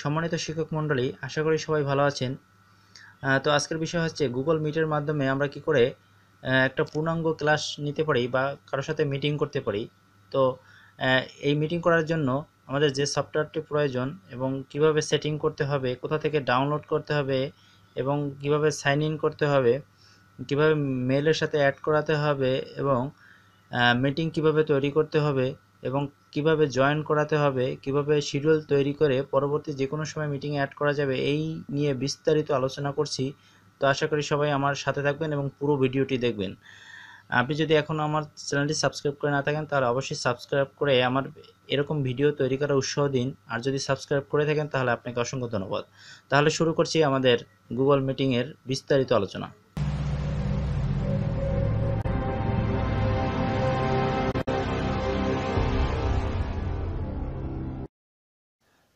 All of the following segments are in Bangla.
সম্মানিত শিক্ষক মণ্ডলী, আশা করি সবাই ভালো আছেন। তো আজকের বিষয় হচ্ছে গুগল মিটের মাধ্যমে আমরা কি করে একটা পূর্ণাঙ্গ ক্লাস নিতে পারি বা কারোর সাথে মিটিং করতে পারি। তো এই মিটিং করার জন্য আমাদের যে সফটওয়্যারটি প্রয়োজন এবং কিভাবে সেটিং করতে হবে, কোথা থেকে ডাউনলোড করতে হবে এবং কিভাবে সাইন ইন করতে হবে, কিভাবে মেলের সাথে অ্যাড করাতে হবে এবং মিটিং কিভাবে তৈরি করতে হবে এবং কিভাবে জয়েন করাতে হবে, কিভাবে শিডিউল তৈরি করে পরবর্তী যে কোনো সময় মিটিংয়ে অ্যাড করা যাবে, এই নিয়ে বিস্তারিত আলোচনা করছি। তো আশা করি সবাই আমার সাথে থাকবেন এবং পুরো ভিডিওটি দেখবেন। আপনি যদি এখনও আমার চ্যানেলটি সাবস্ক্রাইব করে না থাকেন তাহলে অবশ্যই সাবস্ক্রাইব করে আমার এরকম ভিডিও তৈরি করার উৎসাহ দিন। আর যদি সাবস্ক্রাইব করে থাকেন তাহলে আপনাকে অসংখ্য ধন্যবাদ। তাহলে শুরু করছি আমাদের গুগল মিটিংয়ের বিস্তারিত আলোচনা।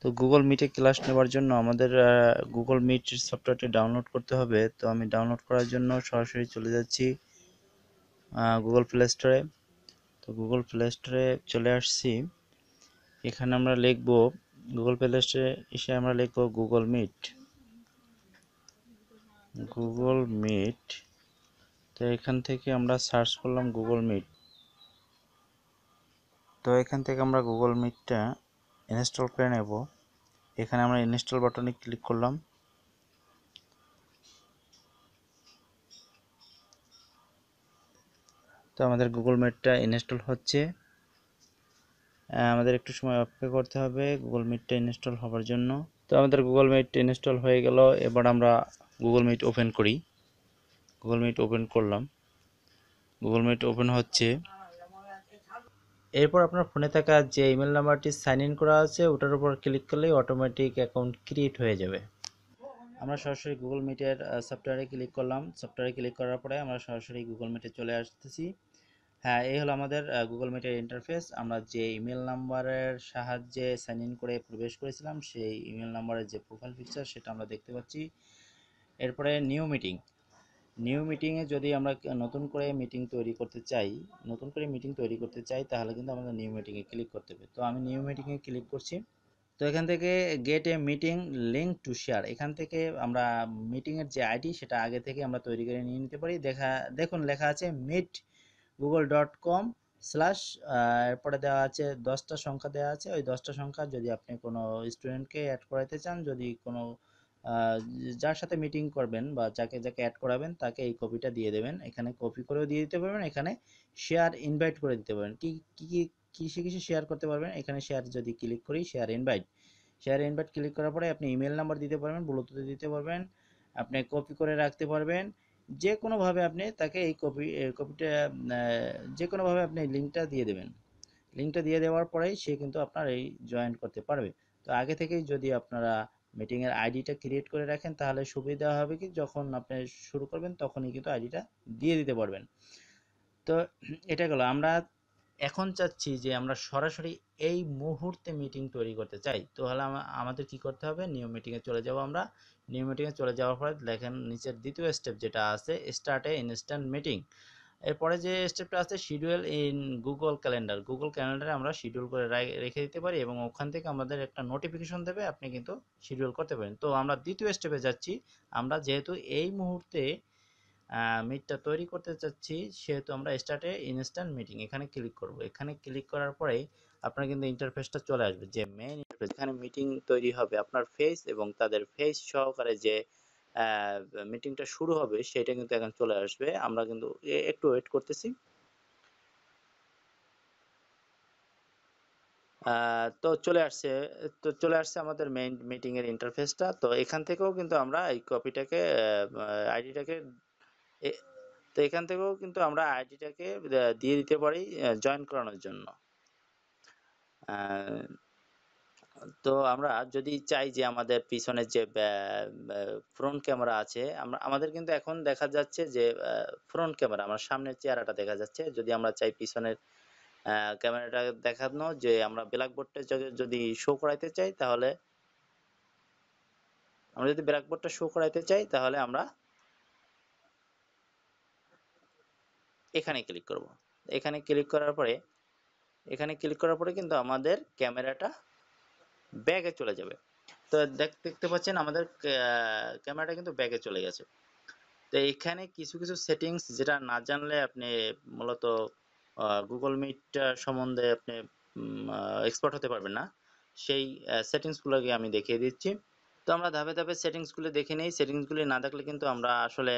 তো গুগল মিটে ক্লাস নেওয়ার জন্য আমাদের গুগল মিট সফটওয়্যারটি ডাউনলোড করতে হবে। তো আমি ডাউনলোড করার জন্য সরাসরি চলে যাচ্ছি গুগল প্লে স্টোরে। তো গুগল প্লে স্টোরে চলে আসছি। এখানে আমরা লিখব, গুগল প্লে স্টোরে এসে আমরা লিখব গুগল মিট। Google meet. তো এখান থেকে আমরা সার্চ করলাম গুগল মিট। তো এখান থেকে আমরা গুগল মিটটা ইনস্টল করে নেব। এখানে আমরা ইনস্টল বাটনে ক্লিক করলাম। তো আমাদের গুগল মিটটা ইনস্টল হচ্ছে। আমাদের একটু সময় অপেক্ষা করতে হবে গুগল মিটটা ইনস্টল হওয়ার জন্য। তো আমাদের গুগল মিট ইনস্টল হয়ে গেল। এবার আমরা গুগল মিট ওপেন করি। গুগল মিট ওপেন করলাম। গুগল মিট ওপেন হচ্ছে। এরপর আপনার ফোনে থাকা যে ইমেল নাম্বারটি সাইন ইন করা আছে ওটার উপর ক্লিক করলেই অটোমেটিক অ্যাকাউন্ট ক্রিয়েট হয়ে যাবে। আমরা সরাসরি গুগল মিটের সফটওয়্যারে ক্লিক করলাম। সফটওয়্যারে ক্লিক করার পরে আমরা সরাসরি গুগল মিটে চলে আসতেছি। হ্যাঁ, এই হলো আমাদের গুগল মিটের ইন্টারফেস। আমরা যে ইমেল নাম্বারের সাহায্যে সাইন ইন করে প্রবেশ করেছিলাম সেই ইমেল নাম্বারের যে প্রোফাইল পিকচার সেটা আমরা দেখতে পাচ্ছি। এরপরে নিউ মিটিং। নিউ মিটিংয়ে যদি আমরা নতুন করে মিটিং তৈরি করতে চাই তাহলে কিন্তু আমাদের নিউ মিটিংয়ে ক্লিক করতে হবে। তো আমি নিউ মিটিংয়ে ক্লিক করছি। তো এখান থেকে gate A meeting link to share, এখান থেকে আমরা মিটিংয়ের যে আইডি সেটা আগে থেকে আমরা তৈরি করে নিয়ে নিতে পারি। দেখুন লেখা আছে মিট google.com স্ল্যাশ, এরপরে দেওয়া আছে 10টা সংখ্যা দেওয়া আছে। ওই 10টা সংখ্যা যদি আপনি কোনো স্টুডেন্টকে অ্যাড করাতে চান, যদি কোনো যার সাথে মিটিং করবেন বা যাকে যাকে অ্যাড করাবেন তাকে এই কপিটা দিয়ে দেবেন। এখানে কপি করেও দিয়ে দিতে পারবেন, এখানে শেয়ার ইনভাইট করে দিতে পারবেন। কিসে কিসে শেয়ার করতে পারবেন, এখানে শেয়ার যদি ক্লিক করি শেয়ার ইনভাইট ক্লিক করার পরে আপনি ইমেল নাম্বার দিতে পারবেন, ব্লুটুথে দিতে পারবেন, আপনি কপি করে রাখতে পারবেন। যে কোনোভাবে আপনি তাকে এই কপিটা যে কোনোভাবে আপনি লিঙ্কটা দিয়ে দেবেন। লিঙ্কটা দিয়ে দেওয়ার পরেই সে কিন্তু আপনার এই জয়েন করতে পারবে। তো আগে থেকেই যদি আপনারা মিটিংয়ের আইডিটা ক্রিয়েট করে রাখেন তাহলে সুবিধা হবে কি, যখন আপনি শুরু করবেন তখনই কিন্তু আইডিটা দিয়ে দিতে পারবেন। তো এটা গেল। আমরা এখন চাচ্ছি যে আমরা সরাসরি এই মুহূর্তে মিটিং তৈরি করতে চাই। তো হলে আমাদের কি করতে হবে, নিউ মিটিংয়ে চলে যাব। আমরা নিউ মিটিংয়ে চলে যাওয়ার পরে দেখেন নিচের দ্বিতীয় স্টেপ যেটা আছে স্টার্ট এ ইনস্ট্যান্ট মিটিং। এরপরে যে স্টেপটা আছে শিডিউল ইন গুগল ক্যালেন্ডারে আমরা শিডিউল করে রেখে দিতে পারি এবং ওখান থেকে আমাদের একটা নোটিফিকেশন দেবে, আপনি কিন্তু শিডিউল করতে পারেন। তো আমরা দ্বিতীয় স্টেপে যাচ্ছি। আমরা যেহেতু এই মুহূর্তে মিটটা তৈরি করতে চাচ্ছি সেহেতু আমরা স্টার্টে ইনস্ট্যান্ট মিটিং এখানে ক্লিক করব। এখানে ক্লিক করার পরেই আপনার কিন্তু ইন্টারফেসটা চলে আসবে, যে মেইন ইন্টারফেস এখানে মিটিং তৈরি হবে আপনার ফেস এবং তাদের ফেস সহকারে যে মিটিংটা শুরু হবে সেটা কিন্তু এখন চলে আসবে। আমরা কিন্তু একটু ওয়েট করতেছি। তো চলে আসছে আমাদের মেইন মিটিং এর ইন্টারফেসটা। তো এখান থেকেও কিন্তু আমরা এই কপিটাকে আইডিটাকে তো এখান থেকেও কিন্তু আমরা আইডিটাকে দিয়ে দিতে পারি জয়েন করানোর জন্য। আহ, তো আমরা যদি চাই যে আমাদের পিছনের যে ফ্রন্ট ক্যামেরা আছে, আমাদের কিন্তু এখন দেখা যাচ্ছে যে ফ্রন্ট ক্যামেরা আমার সামনের চেহারাটা দেখা যাচ্ছে। যদি আমরা চাই পিছনের ক্যামেরাটা দেখানো, যে আমরা ব্ল্যাকবোর্ডটা যদি শো করাইতে চাই তাহলে আমরা এখানে ক্লিক করব। এখানে ক্লিক করার পরে কিন্তু আমাদের ক্যামেরাটা ব্যাগে চলে যাবে। তো দেখতে পাচ্ছেন আমাদের ক্যামেরাটা কিন্তু ব্যাকে চলে গেছে। তো এখানে কিছু কিছু সেটিংস যেটা না জানলে আপনি মূলত গুগল মিট সম্বন্ধে আপনি এক্সপার্ট হতে পারবেন না। সেই সেটিংসগুলোকে আমি দেখিয়ে দিচ্ছি। তো আমরা ধাপে ধাপে সেটিংসগুলো দেখে নেই। সেটিংসগুলি না দেখলে কিন্তু আমরা আসলে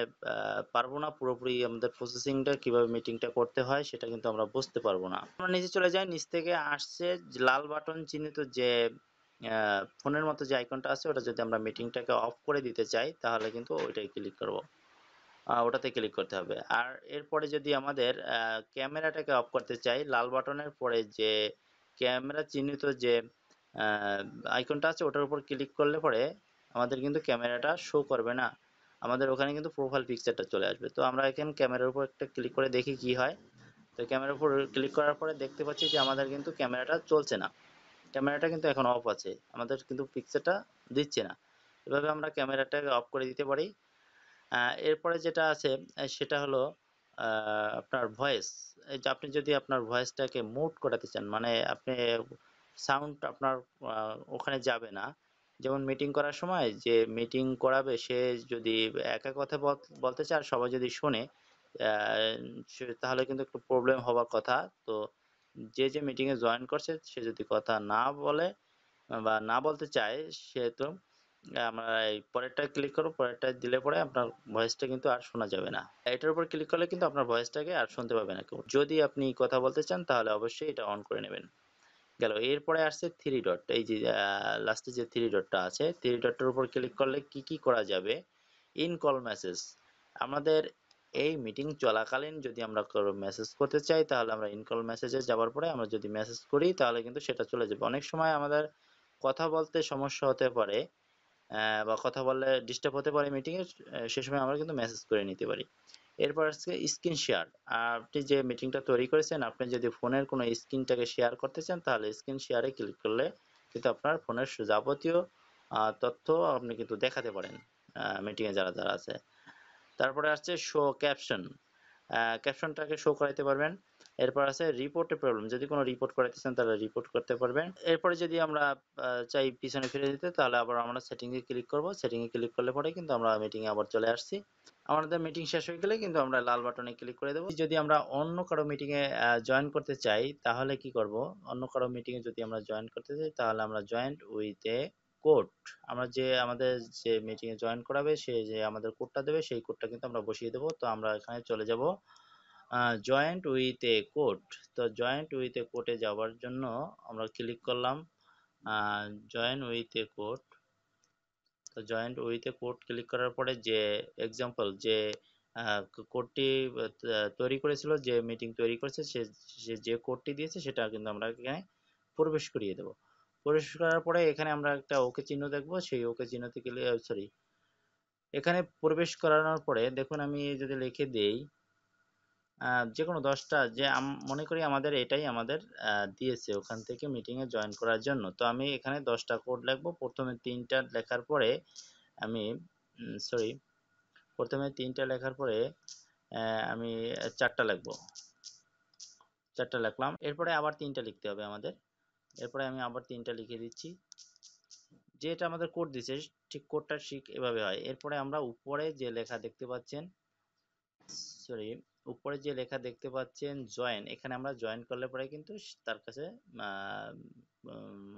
পারবো না পুরোপুরি আমাদের প্রসেসিংটা কিভাবে মিটিংটা করতে হয় সেটা কিন্তু আমরা বুঝতে পারবো না। আমরা নিচে চলে যাই, নিচ থেকে আসছে লাল বাটন চিহ্নিত যে ফোনের মতো যে আইকনটা আছে ওটা যদি আমরা মিটিংটাকে অফ করে দিতে চাই তাহলে কিন্তু ওইটাই ক্লিক করব। ওটাতে ক্লিক করতে হবে। আর এরপরে যদি আমাদের ক্যামেরাটাকে অফ করতে চাই, লাল বাটনের পরে যে ক্যামেরা চিহ্নিত যে আইকনটা আছে ওটার উপর ক্লিক করলে পরে আমাদের কিন্তু ক্যামেরাটা শো করবে না, আমাদের ওখানে কিন্তু প্রোফাইল পিকচারটা চলে আসবে। তো আমরা এখানে ক্যামেরার উপর একটা ক্লিক করে দেখি কি হয়। তো ক্যামেরার উপর ক্লিক করার পরে দেখতে পাচ্ছি যে আমাদের কিন্তু ক্যামেরাটা চলছে না, ক্যামেরাটা কিন্তু এখন অফ আছে, আমাদের কিন্তু পিকচারটা দিচ্ছে না। এভাবে আমরা ক্যামেরাটাকে অফ করে দিতে পারি। এরপরে যেটা আছে সেটা হলো আপনার ভয়েস। এই যে আপনি যদি আপনার ভয়েসটাকে মুট করাতে চান, মানে আপনি সাউন্ড আপনার ওখানে যাবে না। যেমন মিটিং করার সময় যে মিটিং করাবে সে যদি একা কথা বলতে চায় আর সবাই যদি শোনে, তাহলে কিন্তু একটু প্রবলেম হওয়ার কথা। তো যে মিটিংয়ে জয়েন করছে সে যদি কথা না বলে বা না বলতে চায়, সে তো আমরা এই পরেরটা ক্লিক করব, পরেরটা দিলে পরে আপনার ভয়েসটা কিন্তু আর শোনা যাবে না। এটার উপর ক্লিক করলে কিন্তু আপনার ভয়েসটাকে আর শুনতে পাবে না কেউ। যদি আপনি কথা বলতে চান তাহলে অবশ্যই এটা অন করে নেবেন। গেল। এরপরে আসছে থ্রি ডট, এই যে লাস্টে যে থ্রি ডটটা আছে থ্রি ডটটার উপর ক্লিক করলে কি কি করা যাবে। ইন কল মেসেজ, আমাদের এই মিটিং চলাকালীন যদি আমরা মেসেজ করতে চাই তাহলে আমরা ইনকল মেসেজে যাওয়ার পরে আমরা যদি মেসেজ করি তাহলে কিন্তু সেটা চলে যাবে। অনেক সময় আমাদের কথা বলতে সমস্যা হতে পারে বা কথা বললে ডিস্টার্ব হতে পারে মিটিংয়ে, সে সময় আমরা কিন্তু মেসেজ করে নিতে পারি। এরপর আসছে স্ক্রিন শেয়ার। আপনি যে মিটিংটা তৈরি করেছেন আপনি যদি ফোনের কোনো স্ক্রিনটাকে শেয়ার করতে চান তাহলে স্ক্রিন শেয়ারে ক্লিক করলে কিন্তু আপনার ফোনের যাবতীয় তথ্য আপনি কিন্তু দেখাতে পারেন মিটিংয়ে যারা যারা আছে। তারপরে আসছে শো ক্যাপশন, ক্যাপশনটাকে শো করাইতে পারবেন। এরপর আছে রিপোর্টে প্রবলেম, যদি কোনো রিপোর্ট করাইতে চান তাহলে রিপোর্ট করতে পারবেন। এরপরে যদি আমরা চাই পিছনে ফিরে যেতে তাহলে আবার আমরা সেটিংয়ে ক্লিক করব, সেটিংয়ে ক্লিক করলে পরে কিন্তু আমরা মিটিংয়ে আবার চলে আসছি। আমাদের মিটিং শেষ হয়ে গেলে কিন্তু আমরা লাল বাটনে ক্লিক করে দেবো। যদি আমরা অন্য কারো মিটিংয়ে জয়েন করতে চাই তাহলে কি করব, অন্য কারো মিটিংয়ে যদি আমরা জয়েন করতে চাই তাহলে আমরা জয়েন্ট উইথ এ কোড, আমরা যে আমাদের যে মিটিংয়ে জয়েন করাবে সে যে আমাদের কোডটা দেবে সেই কোডটা কিন্তু আমরা বসিয়ে দেবো। তো আমরা এখানে চলে যাব জয়েন্ট উইথ এ কোড। তো জয়েন্ট উইথ এ কোডে যাওয়ার জন্য আমরা ক্লিক করলাম জয়েন উইথ এ কোড। তো joint with a code click করার পরে যে এক্সাম্পল যে কোডটি তৈরি করেছিল, যে মিটিং তৈরি করেছে সে যে কোডটি দিয়েছে সেটা কিন্তু আমরা এখানে প্রবেশ করিয়ে দেব। প্রবেশ করার পরে এখানে আমরা একটা ওকে চিহ্ন দেখব, সেই ওকে চিহ্নতে গেলে সরি, এখানে প্রবেশ করানোর পরে দেখুন আমি যদি লিখে দেই যে কোনো 10টা, যে মনে করি আমাদের এটাই আমাদের দিয়েছে ওখান থেকে মিটিংয়ে জয়েন করার জন্য। তো আমি এখানে 10টা কোড লিখবো। প্রথমে 3টা লেখার পরে আমি সরি, প্রথমে 3টা লেখার পরে আমি 4টা লিখবো, 4টা লিখলাম। এরপরে আবার 3টা লিখতে হবে আমাদের। এরপরে আমি আবার 3টা লিখে দিচ্ছি। যেটা আমাদের কোড দিছে ঠিক কোডটা ঠিক এভাবে হয়। এরপরে আমরা উপরে যে লেখা দেখতে পাচ্ছেন সরি, উপরে যে লেখা দেখতে পাচ্ছেন জয়েন, এখানে আমরা জয়েন করলে পরে কিন্তু তার কাছে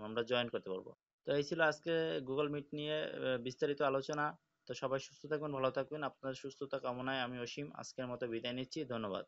আমরা জয়েন করতে পারবো। তো এই ছিল আজকে গুগল মিট নিয়ে বিস্তারিত আলোচনা। তো সবাই সুস্থ থাকবেন, ভালো থাকবেন। আপনাদের সুস্থতা কামনায় আমি অসীম আজকের মতো বিদায় নিচ্ছি। ধন্যবাদ।